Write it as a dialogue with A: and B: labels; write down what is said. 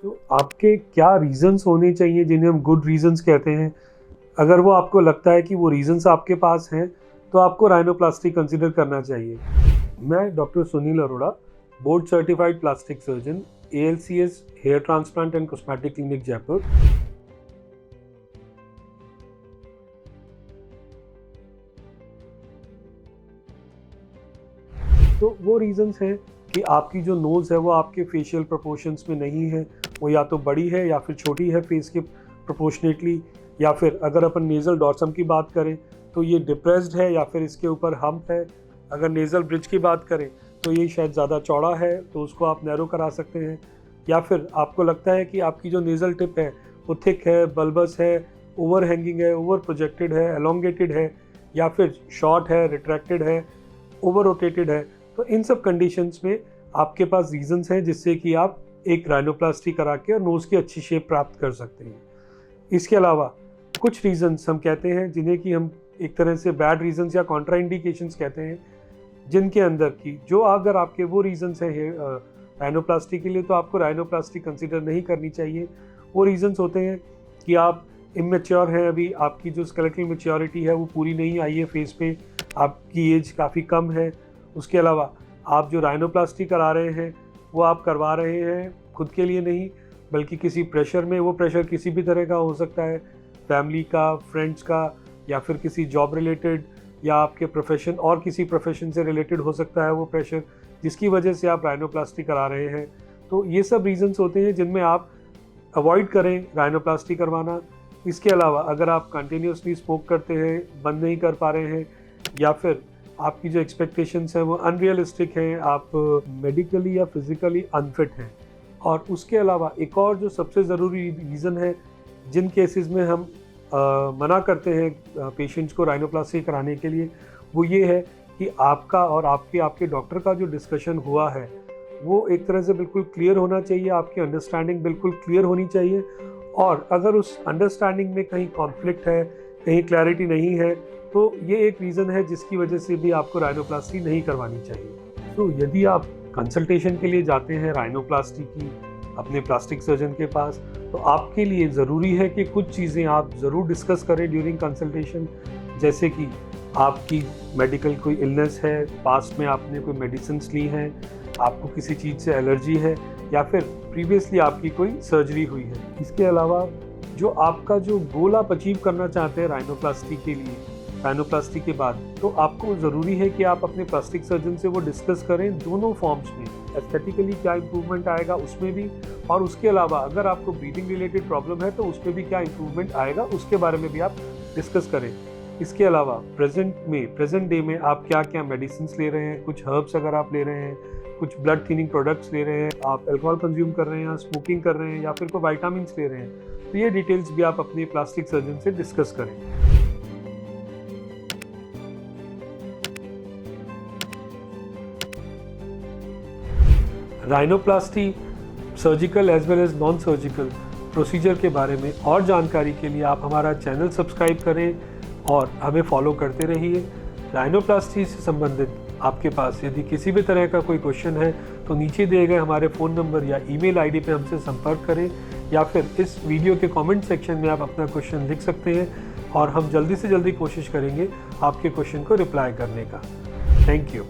A: तो आपके क्या रीज़न्स होने चाहिए जिन्हें हम गुड रीज़न्स कहते हैं। अगर वो आपको लगता है कि वो रीज़न्स आपके पास हैं तो आपको राइनोप्लास्टी कंसिडर करना चाहिए। मैं doctor Sunil Arora, board certified plastic surgeon, ALCS hair transplant and cosmetic clinic Jaipur. तो वो रीज़न्स हैं कि आपकी जो नोज़ है वो आपके फेशियल प्रोपोर्शंस में नहीं है, वो या तो बड़ी है या फिर छोटी है फेस के प्रोपोर्शनेटली, या फिर अगर अपन नेज़ल डॉर्सम की बात करें तो ये डिप्रेस्ड है या फिर इसके ऊपर हम्प है। अगर नेज़ल ब्रिज की बात करें तो ये शायद ज़्यादा चौड़ा है तो उसको आप नैरो करा सकते हैं, या फिर आपको लगता है कि आपकी जो नेज़ल टिप है वो थिक है, बल्बस है, ओवर हैंगिंग है, ओवर प्रोजेक्टेड है, एलोंगेटेड है, या फिर शॉर्ट है, रिट्रैक्टेड है, ओवर रोटेटेड है। तो इन सब कंडीशंस में आपके पास रीजंस हैं जिससे कि आप एक राइनोप्लास्टी करा के और नोज़ की अच्छी शेप प्राप्त कर सकते हैं। इसके अलावा कुछ रीजंस हम कहते हैं जिन्हें कि हम एक तरह से बैड रीजंस या कॉन्ट्राइंडिकेशंस कहते हैं, जिनके अंदर की जो अगर आपके वो रीजंस हैं राइनोप्लास्टी के लिए तो आपको राइनोप्लास्टी कंसिडर नहीं करनी चाहिए। वो रीजंस होते हैं कि आप इमेच्योर हैं, अभी आपकी जो स्केलेटल मैच्योरिटी है वो पूरी नहीं आई है फेस पे, आपकी एज काफ़ी कम है। उसके अलावा आप जो राइनोप्लास्टी करा रहे हैं वो आप करवा रहे हैं खुद के लिए नहीं बल्कि किसी प्रेशर में। वो प्रेशर किसी भी तरह का हो सकता है, फैमिली का, फ्रेंड्स का, या फिर किसी जॉब रिलेटेड या आपके प्रोफेशन और किसी प्रोफेशन से रिलेटेड हो सकता है वो प्रेशर, जिसकी वजह से आप राइनोप्लास्टी करा रहे हैं। तो ये सब रीजंस होते हैं जिनमें आप अवॉइड करें राइनोप्लास्टी करवाना। इसके अलावा अगर आप कंटिन्यूसली स्मोक करते हैं, बंद नहीं कर पा रहे हैं, या फिर आपकी जो एक्सपेक्टेशंस हैं वो अनरियलिस्टिक हैं, आप मेडिकली या फिजिकली अनफिट हैं। और उसके अलावा एक और जो सबसे ज़रूरी रीज़न है जिन केसेस में हम मना करते हैं पेशेंट्स को राइनोप्लास्टी कराने के लिए, वो ये है कि आपका और आपके डॉक्टर का जो डिस्कशन हुआ है वो एक तरह से बिल्कुल क्लियर होना चाहिए, आपकी अंडरस्टैंडिंग बिल्कुल क्लियर होनी चाहिए। और अगर उस अंडरस्टैंडिंग में कहीं कॉन्फ्लिक्ट है, कहीं क्लैरिटी नहीं है, तो ये एक रीज़न है जिसकी वजह से भी आपको राइनोप्लास्टी नहीं करवानी चाहिए। तो यदि आप कंसल्टेशन के लिए जाते हैं राइनोप्लास्टी की अपने प्लास्टिक सर्जन के पास, तो आपके लिए ज़रूरी है कि कुछ चीज़ें आप ज़रूर डिस्कस करें ड्यूरिंग कंसल्टेशन, जैसे कि आपकी मेडिकल कोई इलनेस है, पास्ट में आपने कोई मेडिसिन्स ली हैं, आपको किसी चीज़ से एलर्जी है, या फिर प्रीवियसली आपकी कोई सर्जरी हुई है। इसके अलावा जो आपका जो गोल आप अचीव करना चाहते हैं राइनोप्लास्टी के लिए, राइनोप्लास्टी के बाद, तो आपको ज़रूरी है कि आप अपने प्लास्टिक सर्जन से वो डिस्कस करें दोनों फॉर्म्स में, एस्थेटिकली क्या इम्प्रूवमेंट आएगा उसमें भी, और उसके अलावा अगर आपको ब्रीदिंग रिलेटेड प्रॉब्लम है तो उसमें भी क्या इम्प्रूवमेंट आएगा उसके बारे में भी आप डिस्कस करें। इसके अलावा प्रेजेंट डे में आप क्या क्या मेडिसिन ले रहे हैं, कुछ हर्ब्स अगर आप ले रहे हैं, कुछ ब्लड थिनिंग प्रोडक्ट्स ले रहे हैं, आप अल्कोहल कंज्यूम कर रहे हैं या स्मोकिंग कर रहे हैं, या फिर कोई विटामिन्स ले रहे हैं, तो ये डिटेल्स भी आप अपने प्लास्टिक सर्जन से डिस्कस करें। Rhinoplasty surgical as well as non surgical procedure के बारे में और जानकारी के लिए आप हमारा चैनल सब्सक्राइब करें और हमें फॉलो करते रहिए। राइनोप्लास्टी से संबंधित आपके पास यदि किसी भी तरह का कोई क्वेश्चन है तो नीचे दिए गए हमारे फ़ोन नंबर या ईमेल आईडी पे हमसे संपर्क करें, या फिर इस वीडियो के कमेंट सेक्शन में आप अपना क्वेश्चन लिख सकते हैं और हम जल्दी से जल्दी कोशिश करेंगे आपके क्वेश्चन को रिप्लाई करने का। Thank you.